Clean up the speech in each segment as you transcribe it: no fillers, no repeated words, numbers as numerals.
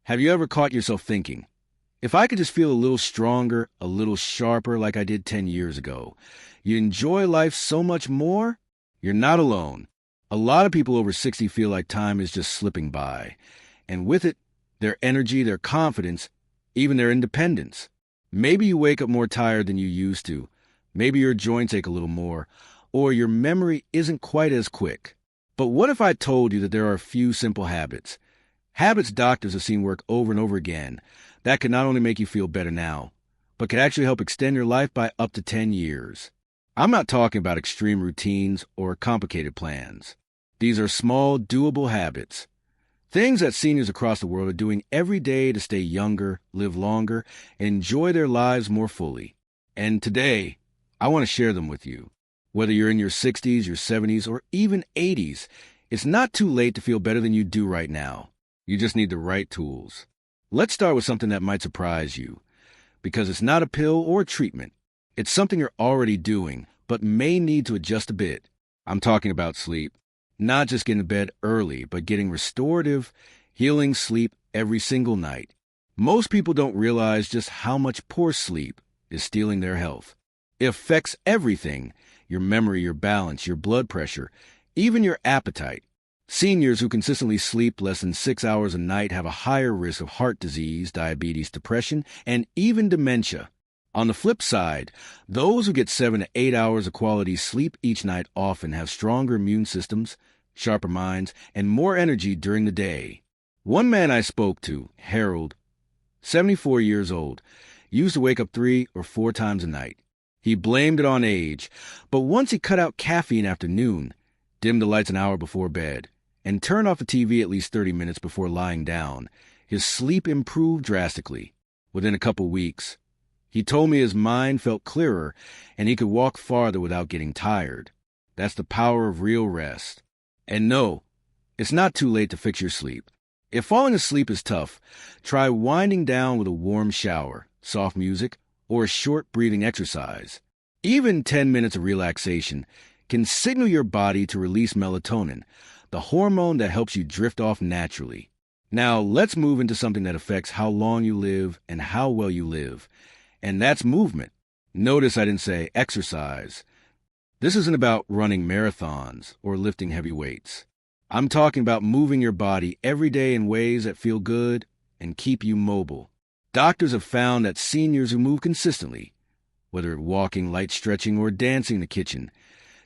Have you ever caught yourself thinking, if I could just feel a little stronger, a little sharper like I did 10 years ago, you enjoy life so much more? You're not alone. A lot of people over 60 feel like time is just slipping by. And with it, their energy, their confidence, even their independence. Maybe you wake up more tired than you used to. Maybe your joints ache a little more, or your memory isn't quite as quick. But what if I told you that there are a few simple habits? Habits doctors have seen work over and over again that could not only make you feel better now, but could actually help extend your life by up to 10 years. I'm not talking about extreme routines or complicated plans. These are small, doable habits. Things that seniors across the world are doing every day to stay younger, live longer, and enjoy their lives more fully. And today, I want to share them with you. Whether you're in your 60s, your 70s, or even 80s, it's not too late to feel better than you do right now. You just need the right tools. Let's start with something that might surprise you, because it's not a pill or a treatment. It's something you're already doing, but may need to adjust a bit. I'm talking about sleep. Not just getting to bed early, but getting restorative, healing sleep every single night. Most people don't realize just how much poor sleep is stealing their health. It affects everything: your memory, your balance, your blood pressure, even your appetite. Seniors who consistently sleep less than 6 hours a night have a higher risk of heart disease, diabetes, depression, and even dementia. On the flip side, those who get 7 to 8 hours of quality sleep each night often have stronger immune systems, sharper minds, and more energy during the day. One man I spoke to, Harold, 74 years old, used to wake up 3 or 4 times a night. He blamed it on age, but once he cut out caffeine after noon, dimmed the lights an hour before bed, and turned off the TV at least 30 minutes before lying down, his sleep improved drastically. Within a couple weeks, he told me his mind felt clearer and he could walk farther without getting tired. That's the power of real rest. And no, it's not too late to fix your sleep. If falling asleep is tough, try winding down with a warm shower, soft music, or a short breathing exercise. Even 10 minutes of relaxation can signal your body to release melatonin, the hormone that helps you drift off naturally. Now, let's move into something that affects how long you live and how well you live. And that's movement. Notice I didn't say exercise. This isn't about running marathons or lifting heavy weights. I'm talking about moving your body every day in ways that feel good and keep you mobile. Doctors have found that seniors who move consistently, whether walking, light stretching, or dancing in the kitchen,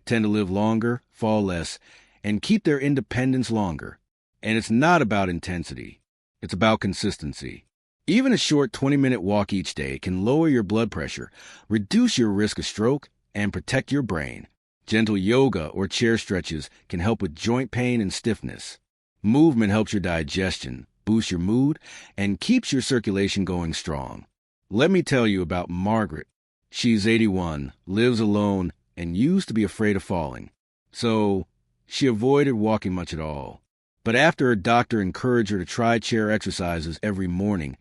tend to live longer, fall less, and keep their independence longer. And it's not about intensity. It's about consistency. Even a short 20-minute walk each day can lower your blood pressure, reduce your risk of stroke, and protect your brain. Gentle yoga or chair stretches can help with joint pain and stiffness. Movement helps your digestion, boosts your mood, and keeps your circulation going strong. Let me tell you about Margaret. She's 81, lives alone, and used to be afraid of falling. So she avoided walking much at all. But after her doctor encouraged her to try chair exercises every morning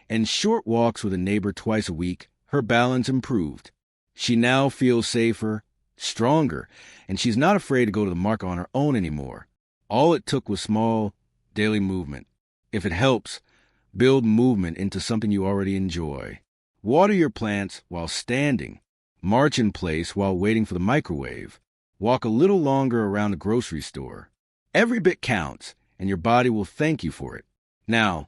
and short walks with a neighbor twice a week, her balance improved. She now feels safer, stronger, and she's not afraid to go to the market on her own anymore. All it took was small, daily movement. If it helps, build movement into something you already enjoy. Water your plants while standing. March in place while waiting for the microwave. Walk a little longer around the grocery store. Every bit counts, and your body will thank you for it. Now,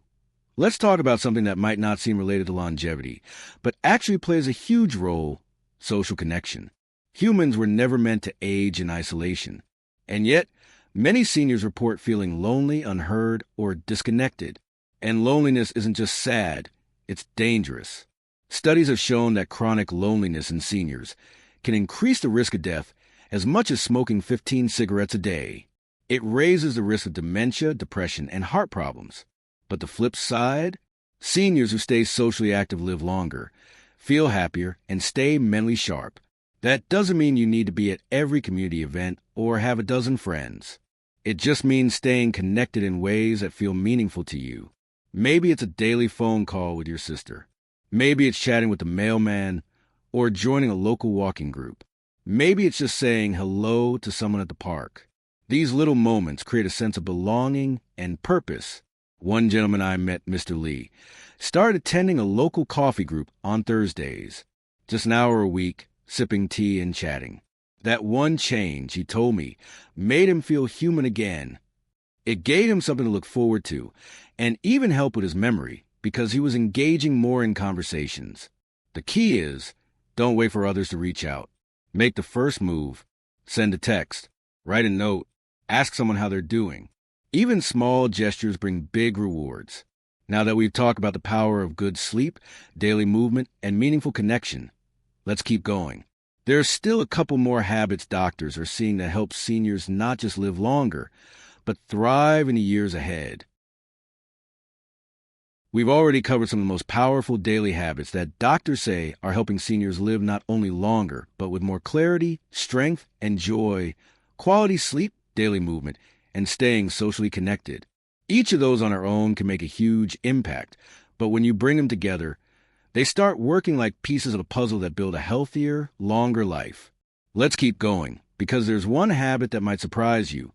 let's talk about something that might not seem related to longevity, but actually plays a huge role: social connection. Humans were never meant to age in isolation. And yet, many seniors report feeling lonely, unheard, or disconnected. And loneliness isn't just sad, it's dangerous. Studies have shown that chronic loneliness in seniors can increase the risk of death as much as smoking 15 cigarettes a day. It raises the risk of dementia, depression, and heart problems. But the flip side? Seniors who stay socially active live longer, feel happier, and stay mentally sharp. That doesn't mean you need to be at every community event or have a dozen friends. It just means staying connected in ways that feel meaningful to you. Maybe it's a daily phone call with your sister. Maybe it's chatting with the mailman or joining a local walking group. Maybe it's just saying hello to someone at the park. These little moments create a sense of belonging and purpose. One gentleman I met, Mr. Lee, started attending a local coffee group on Thursdays. Just an hour a week, sipping tea and chatting. That one change, he told me, made him feel human again. It gave him something to look forward to, and even helped with his memory, because he was engaging more in conversations. The key is, don't wait for others to reach out. Make the first move. Send a text. Write a note. Ask someone how they're doing. Even small gestures bring big rewards. Now that we've talked about the power of good sleep, daily movement, and meaningful connection, let's keep going. There's still a couple more habits doctors are seeing that help seniors not just live longer, but thrive in the years ahead. We've already covered some of the most powerful daily habits that doctors say are helping seniors live not only longer, but with more clarity, strength, and joy, quality sleep, daily movement, and staying socially connected. Each of those on their own can make a huge impact, but when you bring them together, they start working like pieces of a puzzle that build a healthier, longer life. Let's keep going, because there's one habit that might surprise you.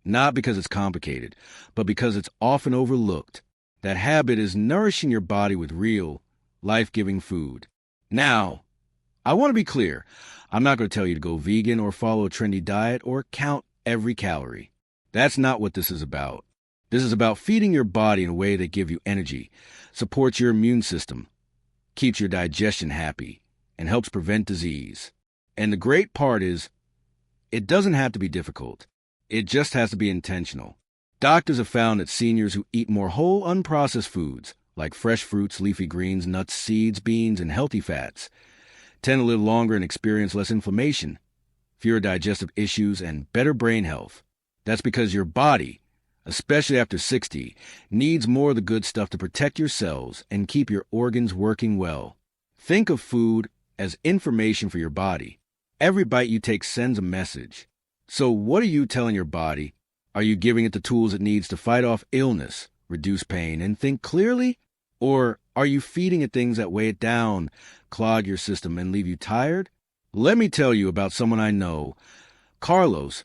Not because it's complicated, but because it's often overlooked. That habit is nourishing your body with real, life-giving food. Now, I want to be clear. I'm not going to tell you to go vegan or follow a trendy diet or count every calorie. That's not what this is about. This is about feeding your body in a way that gives you energy, supports your immune system, keeps your digestion happy, and helps prevent disease. And the great part is, it doesn't have to be difficult. It just has to be intentional. Doctors have found that seniors who eat more whole, unprocessed foods, like fresh fruits, leafy greens, nuts, seeds, beans, and healthy fats, tend to live longer and experience less inflammation, fewer digestive issues, and better brain health. That's because your body, especially after 60, needs more of the good stuff to protect your cells and keep your organs working well. Think of food as information for your body. Every bite you take sends a message. So what are you telling your body? Are you giving it the tools it needs to fight off illness, reduce pain, and think clearly? Or are you feeding it things that weigh it down, clog your system, and leave you tired? Let me tell you about someone I know, Carlos,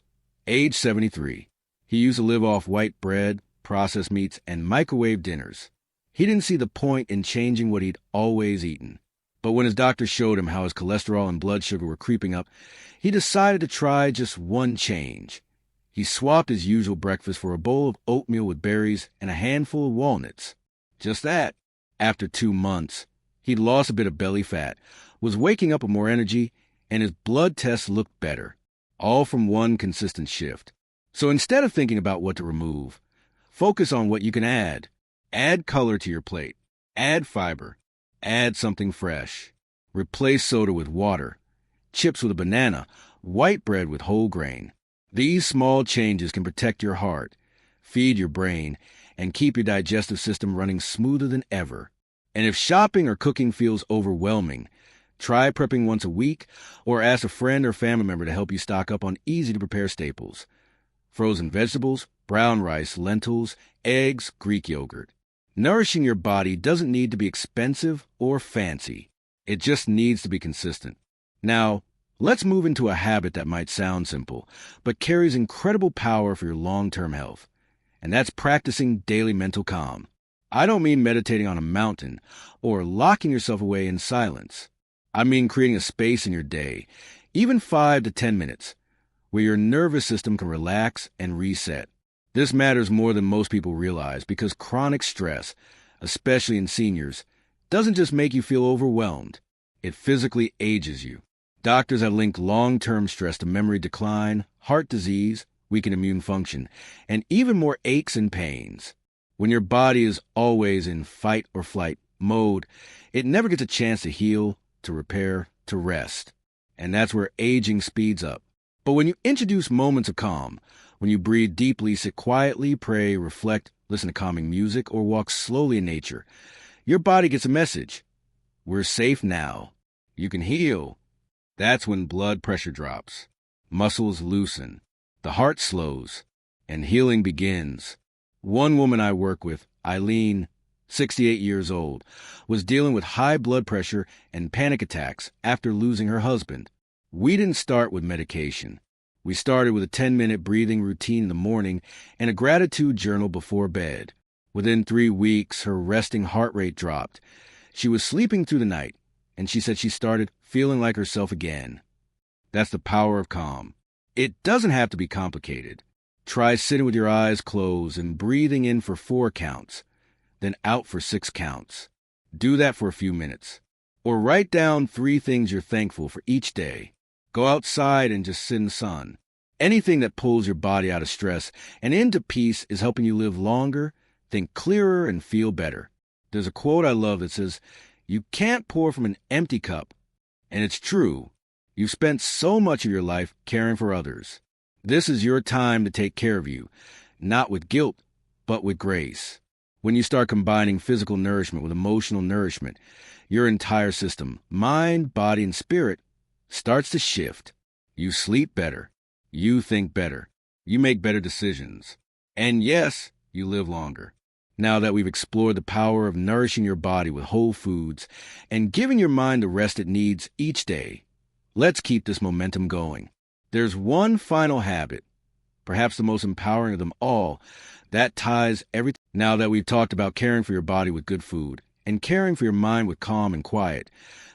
age 73. He used to live off white bread, processed meats, and microwave dinners. He didn't see the point in changing what he'd always eaten. But when his doctor showed him how his cholesterol and blood sugar were creeping up, he decided to try just one change. He swapped his usual breakfast for a bowl of oatmeal with berries and a handful of walnuts. Just that. After 2 months, he'd lost a bit of belly fat, was waking up with more energy, and his blood tests looked better. All from one consistent shift. So instead of thinking about what to remove, focus on what you can add. Add color to your plate. Add fiber. Add something fresh. Replace soda with water. Chips with a banana. White bread with whole grain. These small changes can protect your heart, feed your brain, and keep your digestive system running smoother than ever. And if shopping or cooking feels overwhelming, try prepping once a week or ask a friend or family member to help you stock up on easy-to-prepare staples. Frozen vegetables, brown rice, lentils, eggs, Greek yogurt. Nourishing your body doesn't need to be expensive or fancy. It just needs to be consistent. Now, let's move into a habit that might sound simple, but carries incredible power for your long-term health. And that's practicing daily mental calm. I don't mean meditating on a mountain or locking yourself away in silence. I mean creating a space in your day, even 5 to 10 minutes, where your nervous system can relax and reset. This matters more than most people realize because chronic stress, especially in seniors, doesn't just make you feel overwhelmed. It physically ages you. Doctors have linked long-term stress to memory decline, heart disease, weakened immune function, and even more aches and pains. When your body is always in fight or flight mode, it never gets a chance to heal, to repair, to rest. And that's where aging speeds up. But when you introduce moments of calm, when you breathe deeply, sit quietly, pray, reflect, listen to calming music, or walk slowly in nature, your body gets a message. We're safe now. You can heal. That's when blood pressure drops, muscles loosen, the heart slows, and healing begins. One woman I work with, Eileen, 68 years old, was dealing with high blood pressure and panic attacks after losing her husband. We didn't start with medication. We started with a 10-minute breathing routine in the morning and a gratitude journal before bed. Within 3 weeks, her resting heart rate dropped. She was sleeping through the night, and she said she started feeling like herself again. That's the power of calm. It doesn't have to be complicated. Try sitting with your eyes closed and breathing in for 4 counts, then out for 6 counts. Do that for a few minutes. Or write down 3 things you're thankful for each day. Go outside and just sit in the sun. Anything that pulls your body out of stress and into peace is helping you live longer, think clearer, and feel better. There's a quote I love that says, "You can't pour from an empty cup." And it's true. You've spent so much of your life caring for others. This is your time to take care of you, not with guilt, but with grace. When you start combining physical nourishment with emotional nourishment, your entire system, mind, body, and spirit, starts to shift. You sleep better. You think better. You make better decisions. And yes, you live longer. Now that we've explored the power of nourishing your body with whole foods and giving your mind the rest it needs each day, let's keep this momentum going. There's one final habit, perhaps the most empowering of them all, that ties everything. Now that we've talked about caring for your body with good food and caring for your mind with calm and quiet,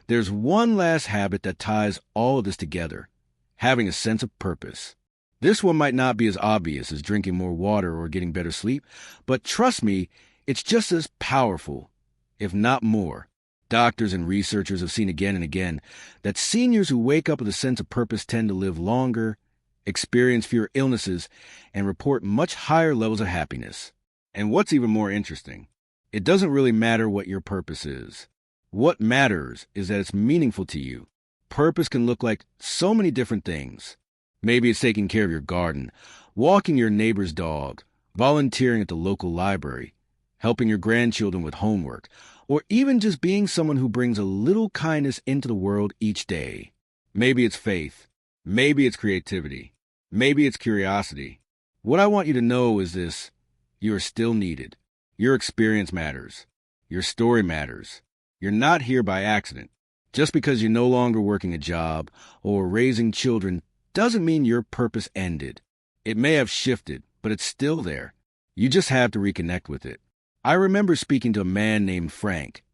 there's one last habit that ties all of this together, having a sense of purpose. This one might not be as obvious as drinking more water or getting better sleep, but trust me, it's just as powerful, if not more. Doctors and researchers have seen again and again that seniors who wake up with a sense of purpose tend to live longer, experience fewer illnesses, and report much higher levels of happiness. And what's even more interesting, it doesn't really matter what your purpose is. What matters is that it's meaningful to you. Purpose can look like so many different things. Maybe it's taking care of your garden, walking your neighbor's dog, volunteering at the local library, helping your grandchildren with homework, or even just being someone who brings a little kindness into the world each day. Maybe it's faith. Maybe it's creativity. Maybe it's curiosity. What I want you to know is this: you are still needed. Your experience matters. Your story matters. You're not here by accident. Just because you're no longer working a job or raising children doesn't mean your purpose ended. It may have shifted, but it's still there. You just have to reconnect with it. I remember speaking to a man named Frank.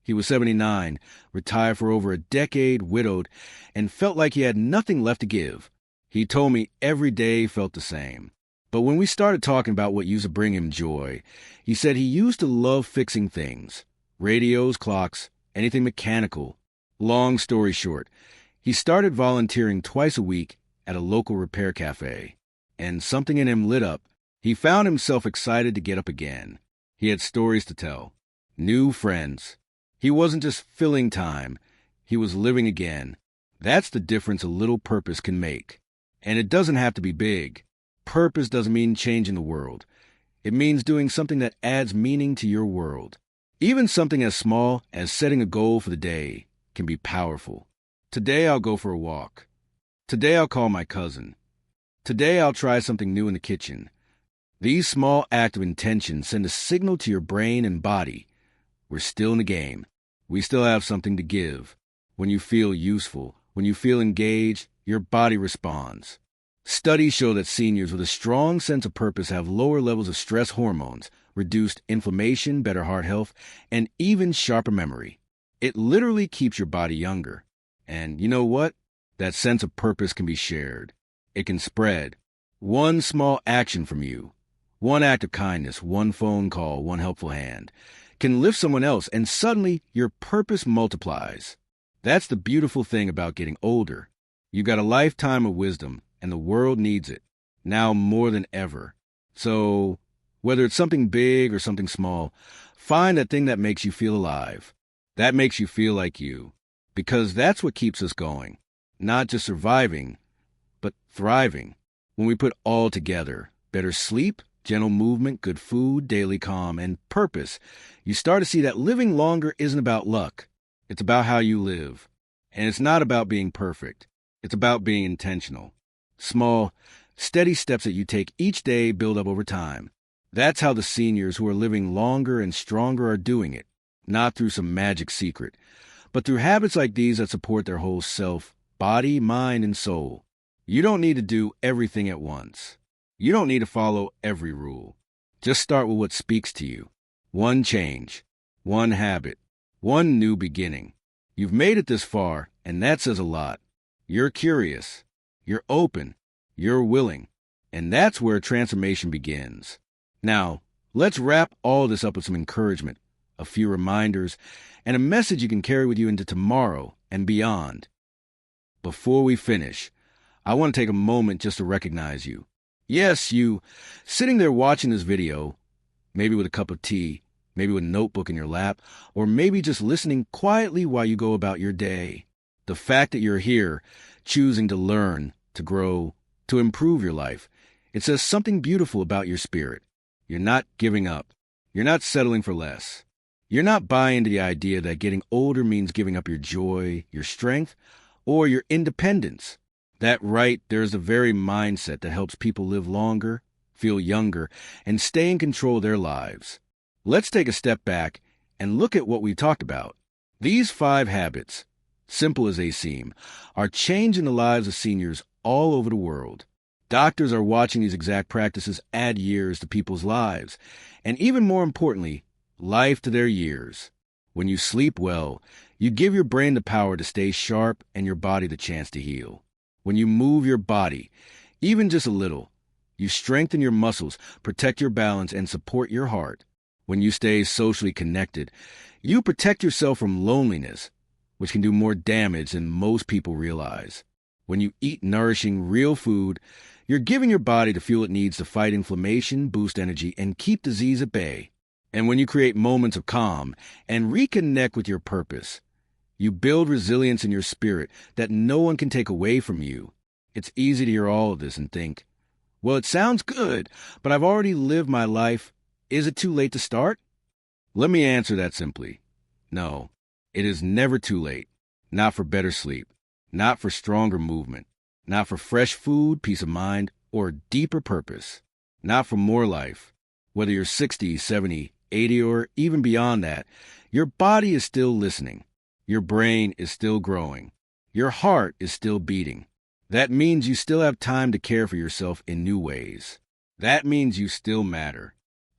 He was 79, retired for over a decade, widowed, and felt like he had nothing left to give. He told me every day felt the same. But when we started talking about what used to bring him joy, he said he used to love fixing things. Radios, clocks, anything mechanical. Long story short, he started volunteering twice a week at a local repair cafe. And something in him lit up. He found himself excited to get up again. He had stories to tell. New friends. He wasn't just filling time. He was living again. That's the difference a little purpose can make. And it doesn't have to be big. Purpose doesn't mean changing the world. It means doing something that adds meaning to your world. Even something as small as setting a goal for the day can be powerful. Today I'll go for a walk. Today I'll call my cousin. Today I'll try something new in the kitchen. These small acts of intention send a signal to your brain and body. We're still in the game. We still have something to give. When you feel useful, when you feel engaged, your body responds. Studies show that seniors with a strong sense of purpose have lower levels of stress hormones, reduced inflammation, better heart health, and even sharper memory. It literally keeps your body younger. And you know what? That sense of purpose can be shared. It can spread. One small action from you, one act of kindness, one phone call, one helpful hand, can lift someone else, and suddenly your purpose multiplies. That's the beautiful thing about getting older. You've got a lifetime of wisdom, and the world needs it, now more than ever. So, whether it's something big or something small, find that thing that makes you feel alive. That makes you feel like you. Because that's what keeps us going. Not just surviving, but thriving. When we put all together, better sleep, gentle movement, good food, daily calm, and purpose, you start to see that living longer isn't about luck. It's about how you live. And it's not about being perfect. It's about being intentional. Small, steady steps that you take each day build up over time. That's how the seniors who are living longer and stronger are doing it. Not through some magic secret, but through habits like these that support their whole self, body, mind, and soul. You don't need to do everything at once. You don't need to follow every rule. Just start with what speaks to you. One change, one habit, one new beginning. You've made it this far, and that says a lot. You're curious, you're open, you're willing, and that's where transformation begins. Now, let's wrap all this up with some encouragement, a few reminders, and a message you can carry with you into tomorrow and beyond. Before we finish, I want to take a moment just to recognize you. Yes, you, sitting there watching this video, maybe with a cup of tea, maybe with a notebook in your lap, or maybe just listening quietly while you go about your day. The fact that you're here, choosing to learn, to grow, to improve your life, it says something beautiful about your spirit. You're not giving up. You're not settling for less. You're not buying into the idea that getting older means giving up your joy, your strength, or your independence. That right there's the very mindset that helps people live longer, feel younger, and stay in control of their lives. Let's take a step back and look at what we talked about. These 5 habits, simple as they seem, are changing the lives of seniors all over the world. Doctors are watching these exact practices add years to people's lives, and even more importantly, life to their years. When you sleep well, you give your brain the power to stay sharp and your body the chance to heal. When you move your body, even just a little, you strengthen your muscles, protect your balance, and support your heart. When you stay socially connected, you protect yourself from loneliness, which can do more damage than most people realize. When you eat nourishing, real food, you're giving your body the fuel it needs to fight inflammation, boost energy, and keep disease at bay. And when you create moments of calm and reconnect with your purpose, you build resilience in your spirit that no one can take away from you. It's easy to hear all of this and think, well, it sounds good, but I've already lived my life. Is it too late to start? Let me answer that simply. No, it is never too late. Not for better sleep, not for stronger movement, not for fresh food, peace of mind, or deeper purpose. Not for more life. Whether you're 60, 70, 80, or even beyond that, your body is still listening. Your brain is still growing. Your heart is still beating. That means you still have time to care for yourself in new ways. That means you still matter.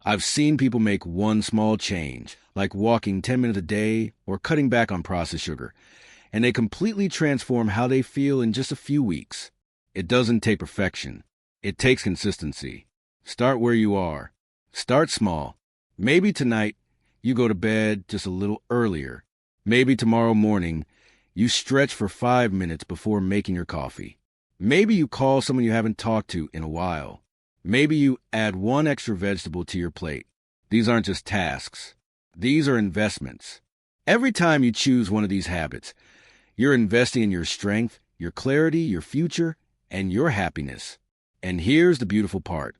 I've seen people make one small change, like walking 10 minutes a day or cutting back on processed sugar, and they completely transform how they feel in just a few weeks. It doesn't take perfection. It takes consistency. Start where you are. Start small. Maybe tonight you go to bed just a little earlier. Maybe tomorrow morning you stretch for 5 minutes before making your coffee. Maybe you call someone you haven't talked to in a while. Maybe you add one extra vegetable to your plate. These aren't just tasks. These are investments. Every time you choose one of these habits, you're investing in your strength, your clarity, your future, and your happiness. And here's the beautiful part.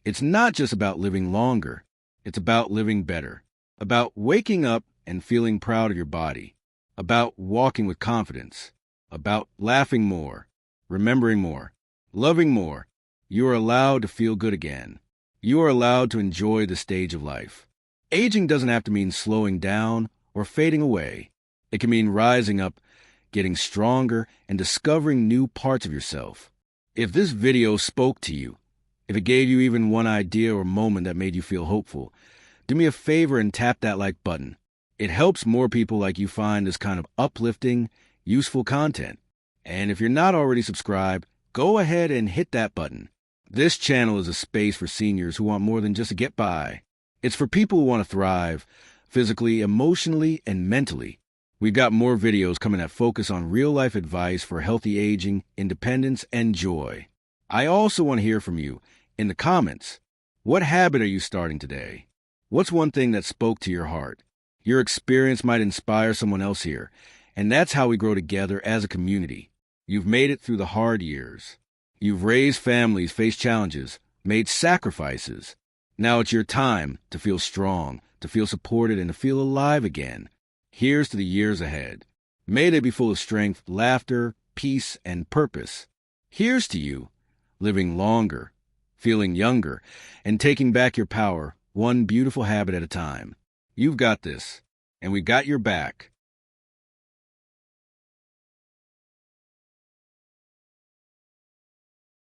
It's not just about living longer. It's about living better. About waking up and feeling proud of your body. About walking with confidence. About laughing more, remembering more, loving more. You are allowed to feel good again. You are allowed to enjoy the stage of life. Aging doesn't have to mean slowing down or fading away. It can mean rising up, getting stronger, and discovering new parts of yourself. If this video spoke to you, if it gave you even one idea or moment that made you feel hopeful, do me a favor and tap that like button. It helps more people like you find this kind of uplifting, useful content. And if you're not already subscribed, go ahead and hit that button. This channel is a space for seniors who want more than just to get by. It's for people who want to thrive, physically, emotionally, and mentally. We've got more videos coming that focus on real-life advice for healthy aging, independence, and joy. I also want to hear from you in the comments. What habit are you starting today? What's one thing that spoke to your heart? Your experience might inspire someone else here, and that's how we grow together as a community. You've made it through the hard years. You've raised families, faced challenges, made sacrifices. Now it's your time to feel strong, to feel supported, and to feel alive again. Here's to the years ahead. May they be full of strength, laughter, peace, and purpose. Here's to you, living longer, feeling younger, and taking back your power, one beautiful habit at a time. You've got this, and we got your back.